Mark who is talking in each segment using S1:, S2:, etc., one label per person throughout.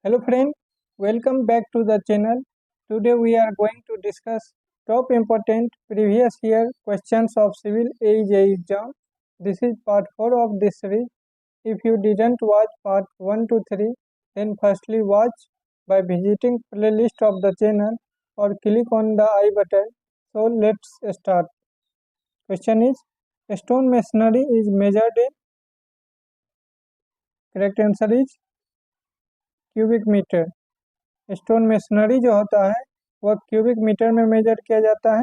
S1: Hello friend, welcome back to the channel. Today we are going to discuss top important previous year questions of civil AEJ exam. This is part 4 of this series. If you didn't watch part 1 to 3, then firstly watch by visiting playlist of the channel or click on the I button. So let's start. Question is, stone masonry is measured in? Correct answer is cubic meter. Stone masonry जो होता है वह cubic metre में major किया जाता है।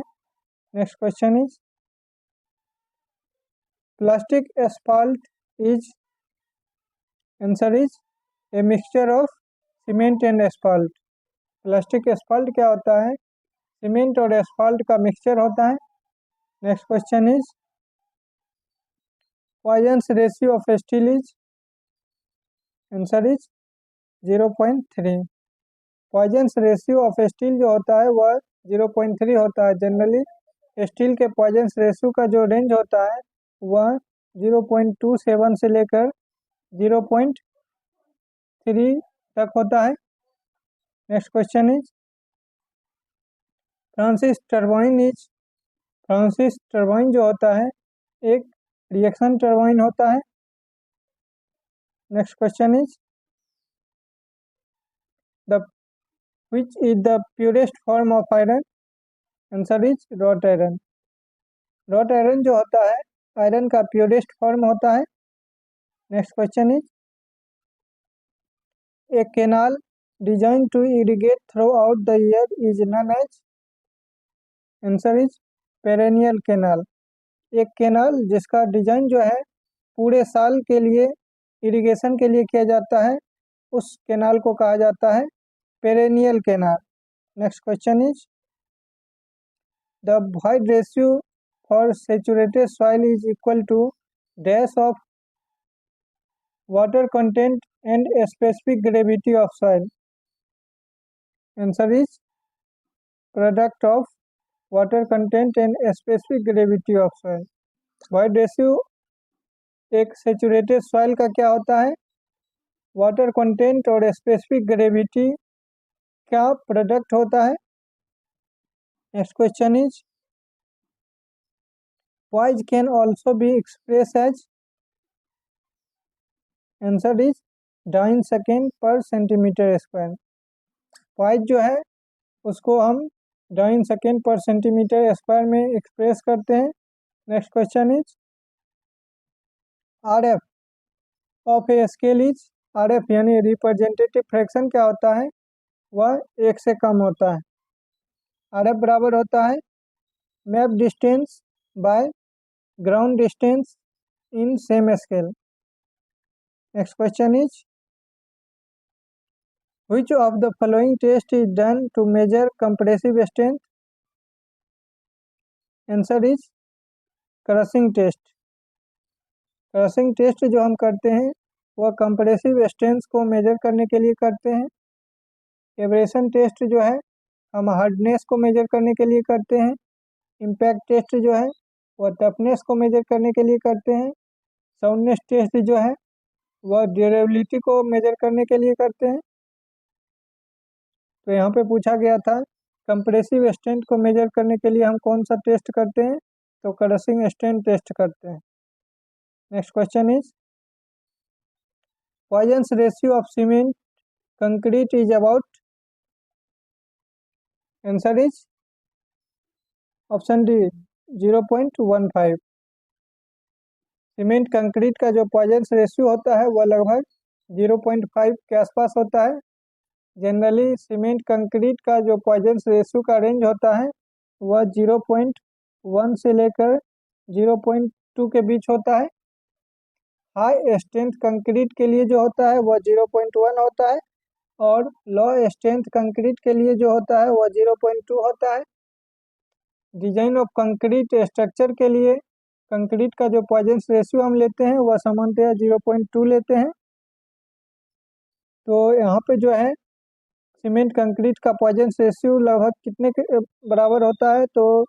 S1: Next question is, plastic asphalt is? Answer is a mixture of cement and asphalt. Plastic asphalt क्या होता है? सीमेंट और एस्फाल्ट का मिक्सचर होता है। Next question is, Poisson's ratio of steel is? Answer is 0.3। Poisson's ratio of steel जो होता है वह 0.3 होता है। जनरली स्टील के पॉइजन्स रेशियो का जो रेंज होता है वह 0.27 से लेकर 0.3 तक होता है। Next question is, Francis turbine is? Francis turbine जो होता है एक रिएक्शन टर्बाइन होता है। Next question is, the which is the purest form of iron? Answer is wrought iron। wrought iron जो होता है आयरन का प्योरेस्ट फॉर्म होता है। Next question is, a canal design to irrigate throughout the year is known as? Answer is perennial canal. एक canal जिसका design जो है पूरे साल के लिए इरिगेशन के लिए किया जाता है उस कैनाल को कहा जाता है perennial canal. Next question is, the void ratio for saturated soil is equal to dash of water content and specific gravity of soil? Answer is product of water content and specific gravity of soil। void ratio एक saturated soil का क्या होता है? Water content और specific gravity क्या product होता है। Next question is, poise can also be expressed as? Answer is dyne second per centimetre square. poise जो है उसको हम dyne second per centimetre square में एक्सप्रेस करते हैं। Next question is, R F of a scale is? R F यानी representative fraction क्या होता है? वह 1 से कम होता है। आर एफ बराबर होता है map distance by ground distance in same scale. Next question is, which of the following test is done to measure compressive strength? Answer is crushing test. Crushing test जो हम करते हैं वह कंप्रेसिव स्ट्रेंथ को major करने के लिए करते हैं। एब्रेशन टेस्ट जो है हम हार्डनेस को मेजर करने के लिए करते हैं। इम्पैक्ट टेस्ट जो है वह टफनेस को मेजर करने के लिए करते हैं। साउंडनेस टेस्ट जो है वह ड्यूरेबिलिटी को मेजर करने के लिए करते हैं। तो यहाँ पे पूछा गया था कंप्रेसिव स्ट्रेंथ को मेजर करने के लिए हम कौन सा टेस्ट करते हैं? तो क्रशिंग स्ट्रेंथ टेस्ट करते हैं। Next question is, Poisson's ratio of cement concrete is about? Answer is option D 0.15। Cement concrete का जो पॉइजन्स रेशियो होता है वह लगभग 0.5 के आसपास होता है। जनरली सीमेंट कंक्रीट का जो पॉइजन्स रेशियो का रेंज होता है वह 0.1 से लेकर 0.2 के बीच होता है। हाई स्ट्रेंथ कंक्रीट के लिए जो होता है वह 0.1 होता है और लो स्ट्रेंथ कंक्रीट के लिए जो होता है वह 0.2 होता है। डिजाइन ऑफ कंक्रीट स्ट्रक्चर के लिए कंक्रीट का जो पॉइजन्स रेशियो हम लेते हैं वह सामान्यतः 0.2 लेते हैं। तो यहाँ पे जो है सीमेंट कंक्रीट का पॉइजन्स रेशियो लगभग कितने के बराबर होता है? तो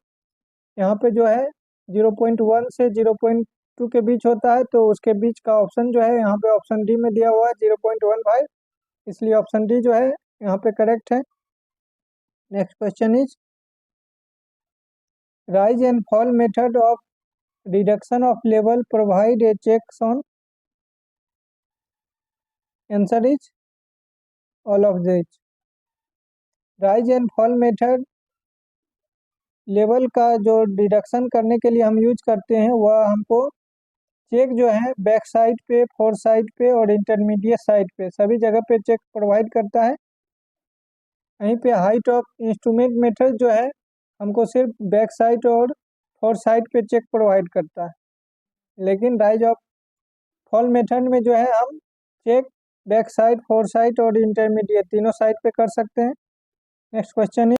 S1: यहाँ पे जो है 0.1 से 0.2 के बीच होता है। तो उसके बीच का ऑप्शन जो है यहाँ पे ऑप्शन डी में दिया हुआ है 0.15। इसलिए ऑप्शन डी जो है यहाँ पे करेक्ट है। Next question is rise and fall method of reduction of level provide a checks on. Answer is all of this. Rise and fall method level का जो डिडक्शन करने के लिए हम यूज करते हैं वह हमको चेक जो है बैक साइड पे, फोर साइड पे और इंटरमीडिएट साइड पे सभी जगह पे चेक प्रोवाइड करता है। यहीं पे हाइट ऑफ इंस्ट्रूमेंट मेथड जो है हमको सिर्फ बैक साइड और फोर साइड पे चेक प्रोवाइड करता है। लेकिन राइज ऑफ फॉल मेथड में जो है हम check back sight, fore sight और इंटरमीडिएट तीनों साइड पे कर सकते हैं। Next question is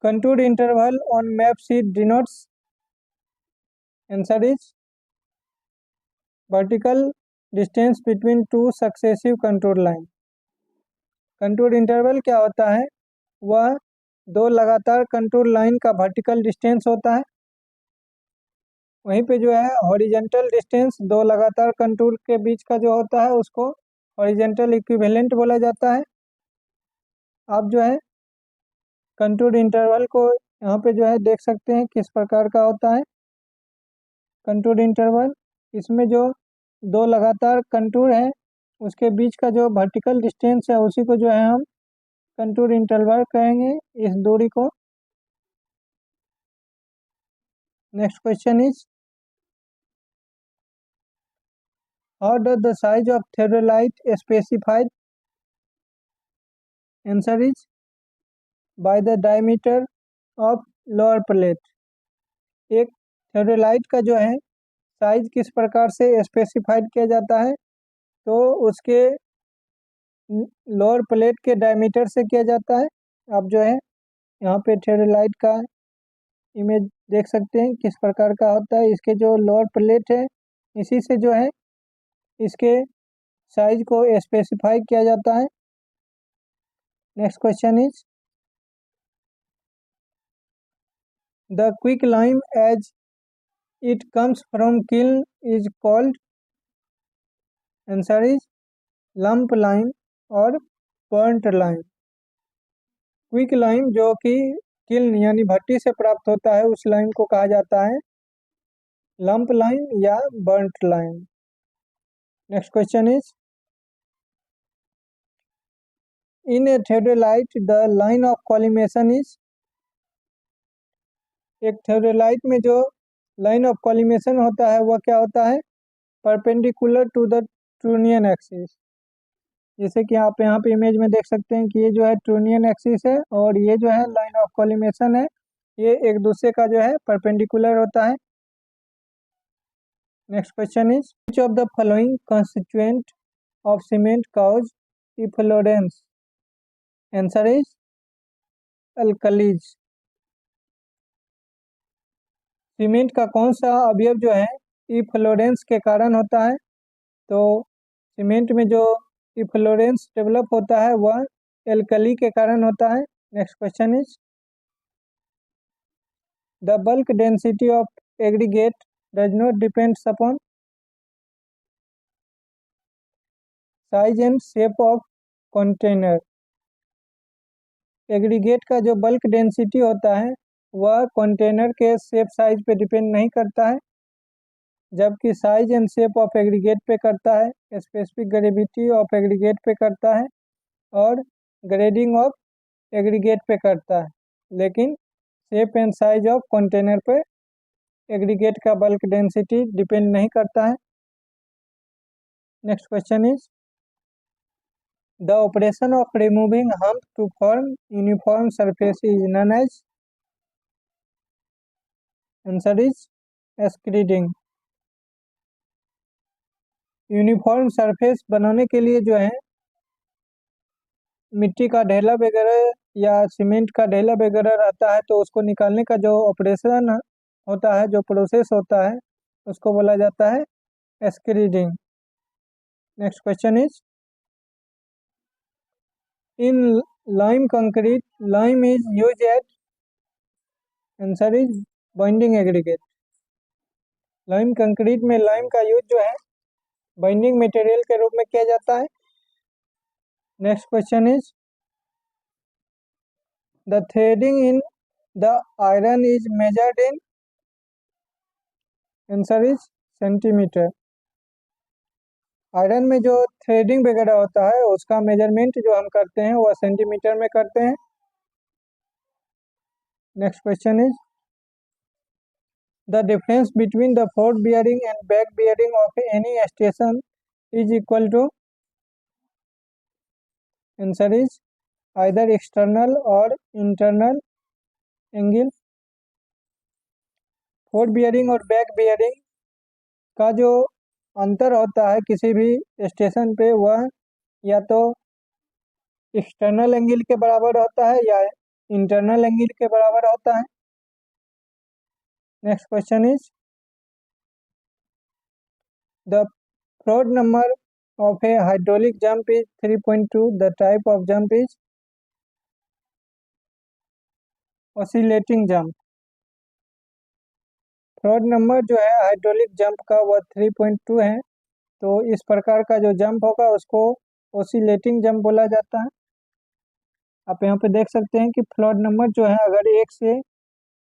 S1: contour interval on map sheet denotes. Answer is vertical distance between two successive contour line. Contour interval क्या होता है? वह दो लगातार कंटूर लाइन का वर्टिकल डिस्टेंस होता है। वहीं पे जो है हॉरिजेंटल डिस्टेंस दो लगातार कंटूर के बीच का जो होता है उसको हॉरिजेंटल इक्विवेलेंट बोला जाता है। आप जो है कंटूर इंटरवल को यहाँ पे जो है देख सकते हैं किस प्रकार का होता है कंटूर इंटरवल। इसमें जो दो लगातार कंटूर है उसके बीच का जो वर्टिकल डिस्टेंस है उसी को जो है हम कंटूर इंटरवल कहेंगे, इस दूरी को। Next question is how does the size of theodolite specified. Answer is by the diameter of lower plate. एक थेरोलाइट का जो है साइज किस प्रकार से स्पेसिफाइड किया जाता है? तो उसके लोअर प्लेट के डायमीटर से किया जाता है। आप जो है यहाँ पे थेरोलाइट का इमेज देख सकते हैं किस प्रकार का होता है। इसके जो लोअर प्लेट है इसी से जो है इसके साइज को स्पेसिफाई किया जाता है। Next question is the quick lime as it comes from kiln is called. Answer is lump lime और बर्न्ट लाइम। क्विक लाइम जो कि किल्न यानी भट्टी से प्राप्त होता है उस लाइम को कहा जाता है लंप लाइम या burnt lime. Next question is in a theodolite the line of collimation is. एक थेओडोलाइट में जो लाइन ऑफ कॉलिमेशन होता है वह क्या होता है? Perpendicular to the trunnion axis. जैसे कि आप यहाँ पे इमेज में देख सकते हैं कि ये जो है ट्रूनियन एक्सिस है और ये जो है लाइन ऑफ कॉलिमेशन है, ये एक दूसरे का जो है परपेंडिकुलर होता है। Next question is which of the following constituent of cement cause efflorescence. Answer is alkalies. Cement का कौन सा अवयव जो है इफ्लोरेंस के कारण होता है? तो सीमेंट में जो इफ्लोरेंस डेवलप होता है वह एल्कली के कारण होता है। Next question is the bulk density of aggregate does not depends upon size and shape of container. Aggregate का जो बल्क डेंसिटी होता है वह कंटेनर के शेप साइज पे डिपेंड नहीं करता है, जबकि size and shape of aggregate पे करता है, स्पेसिफिक ग्रेविटी ऑफ एग्रीगेट पे करता है और ग्रेडिंग ऑफ एग्रीगेट पे करता है। लेकिन shape and size of container पे एग्रीगेट का बल्क डेंसिटी डिपेंड नहीं करता है। Next question is the operation of removing hump to form uniform surface is known as. Answer is screeding. Uniform surface बनाने के लिए जो है मिट्टी का ढेला वगैरह या सीमेंट का ढेला वगैरह रहता है तो उसको निकालने का जो ऑपरेशन होता है, जो प्रोसेस होता है उसको बोला जाता है screeding. Next question is in lime concrete lime is use at. Answer is binding aggregate. Lime concrete में लाइम का यूज जो है बाइंडिंग मटेरियल के रूप में किया जाता है। Next question is, the threading in the iron is measured in, answer is centimetre. Iron में जो थ्रेडिंग वगैरह होता है उसका मेजरमेंट जो हम करते हैं वह सेंटीमीटर में करते हैं। Next question is, the difference between the fore bearing and back bearing of any station is equal to, answer is either external और इंटरनल एंगल। फोर्थ बियरिंग और बैक बियरिंग का जो अंतर होता है किसी भी स्टेशन पे वह या तो एक्सटर्नल एंगल के बराबर होता है या इंटरनल एंगल के बराबर होता है। Next question is, the float number of A hydraulic jump is 3.2, the type of jump is oscillating jump. Float number जो है हाइड्रोलिक जंप का वह 3.2 है, तो इस प्रकार का जो जंप होगा उसको ऑसिलेटिंग जंप बोला जाता है। आप यहाँ पे देख सकते हैं कि फ्लोट नंबर जो है अगर 1 से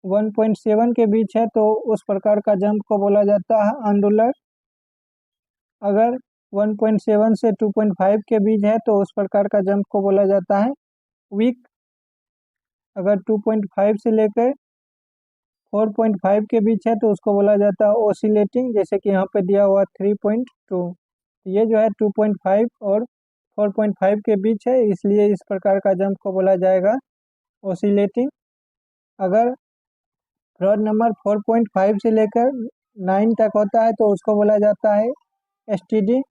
S1: 1.7 के बीच है तो उस प्रकार का जंप को बोला जाता है अंडुलर। अगर 1.7 से 2.5 के बीच है तो उस प्रकार का जंप को बोला जाता है वीक। अगर 2.5 से लेकर 4.5 के बीच है तो उसको बोला जाता है ओसिलेटिंग, जैसे कि यहाँ पे दिया हुआ 3.2। ये जो है 2.5 और 4.5 के बीच है, इसलिए इस प्रकार का जंप को बोला जाएगा ओसिलेटिंग। अगर फ्लोट नंबर 4.5 से लेकर 9 तक होता है तो उसको बोला जाता है एसटीडी,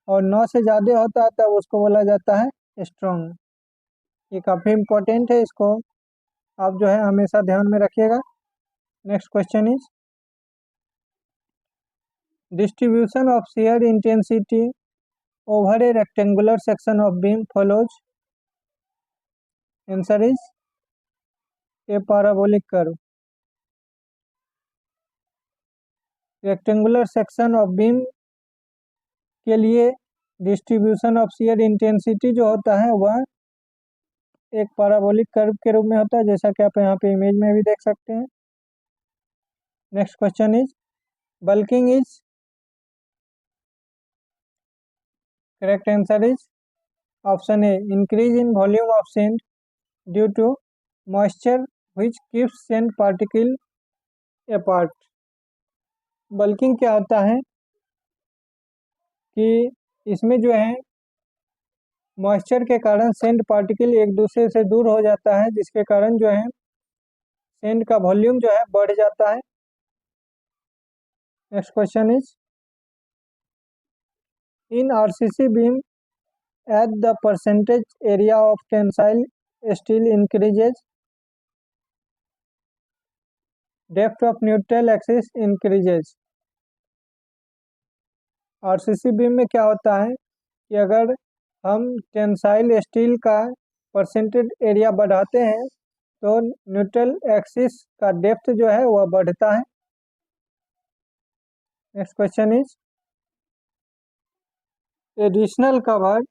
S1: और 9 से ज़्यादा होता है तब उसको बोला जाता है स्ट्रॉन्ग। ये काफ़ी इम्पोर्टेंट है, इसको आप जो है हमेशा ध्यान में रखिएगा। Next question is, distribution of shear intensity over A rectangular section of beam follows, answer is a parabolic curve. Rectangular section of beam के लिए डिस्ट्रीब्यूशन ऑफ shear इंटेंसिटी जो होता है वह एक पैराबोलिक कर्व के रूप में होता है, जैसा कि आप यहाँ पे इमेज में भी देख सकते हैं। Next question is, bulking is, correct answer is option A increase in volume of sand due to moisture which keeps sand particle apart. Bulking क्या होता है कि इसमें जो है मॉइस्चर के कारण सैंड पार्टिकल एक दूसरे से दूर हो जाता है, जिसके कारण जो है सैंड का वॉल्यूम जो है बढ़ जाता है। Next question is, in RCC beam as the percentage area of tensile steel increases, depth of neutral axis increases। RCC beam में क्या होता है कि अगर हम टेंसाइल स्टील का परसेंटेज एरिया बढ़ाते हैं तो न्यूट्रल एक्सिस का डेप्थ जो है वह बढ़ता है। Next question is, additional cover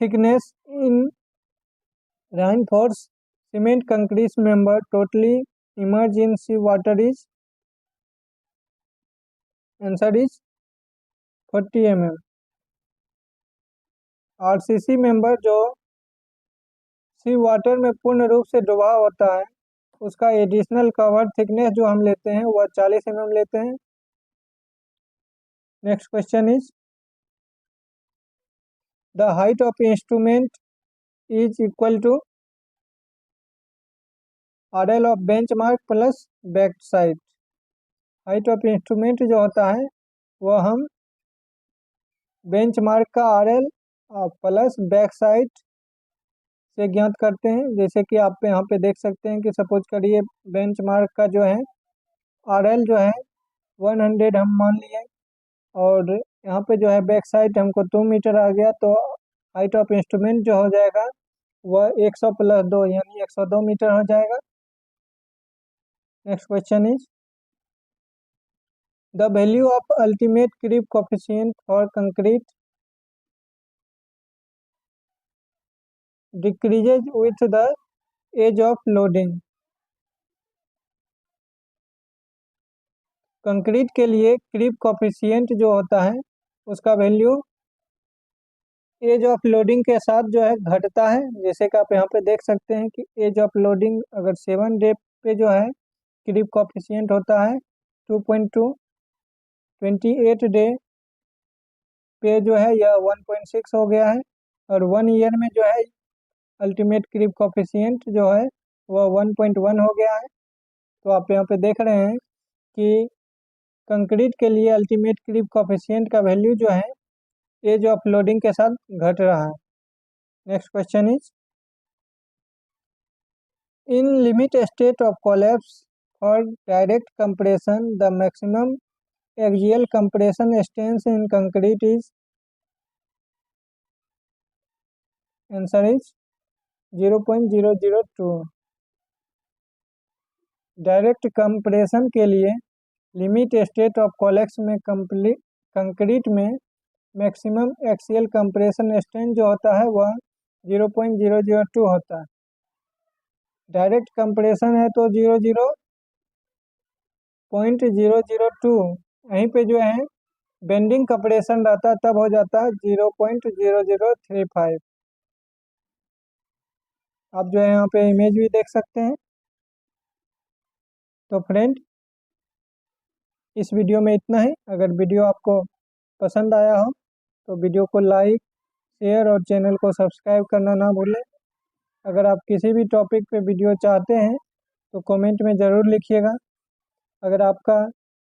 S1: thickness in reinforced cement concrete member totally emerge in sea water is, answer is 40 mm। RCC member जो सी वाटर में पूर्ण रूप से डूबा होता है उसका एडिशनल कवर थिकनेस जो हम लेते हैं वह 40 mm लेते हैं। Next question is, the height of instrument is equal to RL of bench mark plus back sight. Height of instrument जो होता है वह हम बेंच मार्क का RL प्लस बैक साइड से ज्ञात करते हैं। जैसे कि आप यहाँ पे देख सकते हैं कि सपोज करिए बेंच मार्क का जो है RL जो है 100 हम मान लिए, और यहाँ पे जो है बैक साइड हमको 2 मीटर आ गया, तो हाइट ऑफ इंस्ट्रूमेंट जो हो जाएगा वह 100 + 2 यानी 102 मीटर हो जाएगा। Next question is, the value of ultimate creep coefficient for concrete, decreases with the age of loading. Concrete के लिए क्रीप कॉफिशिएंट जो होता है उसका वैल्यू एज ऑफ लोडिंग के साथ जो है घटता है। जैसे कि आप यहाँ पे देख सकते हैं कि एज ऑफ लोडिंग अगर 7 डे पे जो है क्रीप कॉफिशिएंट होता है 2.2, 28 डे पे जो है यह 1.6 हो गया है, और 1 ईयर में जो है अल्टीमेट क्रीप कॉफिशिएंट जो है वह 1.1 हो गया है। तो आप यहाँ पे देख रहे हैं कि कंक्रीट के लिए अल्टीमेट क्रीप कॉफिशिएंट का वैल्यू जो है एज ऑफ लोडिंग के साथ घट रहा है। Next question is, in limit state of collapse for direct compression the maximum axial compression strength in concrete is, answer is 0.002। Direct compression के लिए लिमिट स्टेट ऑफ कोलैप्स में कंक्रीट में maximum axial compression strength जो होता है वह 0.002 होता है। डायरेक्ट कंप्रेशन है तो 0.002, यहीं पे जो है बेंडिंग कंप्रेशन रहता है तब हो जाता है 0.0035। आप जो है यहाँ पे इमेज भी देख सकते हैं। तो फ्रेंड, इस वीडियो में इतना ही। अगर वीडियो आपको पसंद आया हो तो वीडियो को लाइक, शेयर और चैनल को सब्सक्राइब करना ना भूलें। अगर आप किसी भी टॉपिक पे वीडियो चाहते हैं तो कमेंट में ज़रूर लिखिएगा। अगर आपका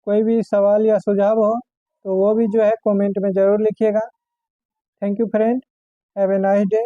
S1: कोई भी सवाल या सुझाव हो तो वो भी जो है कमेंट में ज़रूर लिखिएगा। Thank you friend, have a nice day.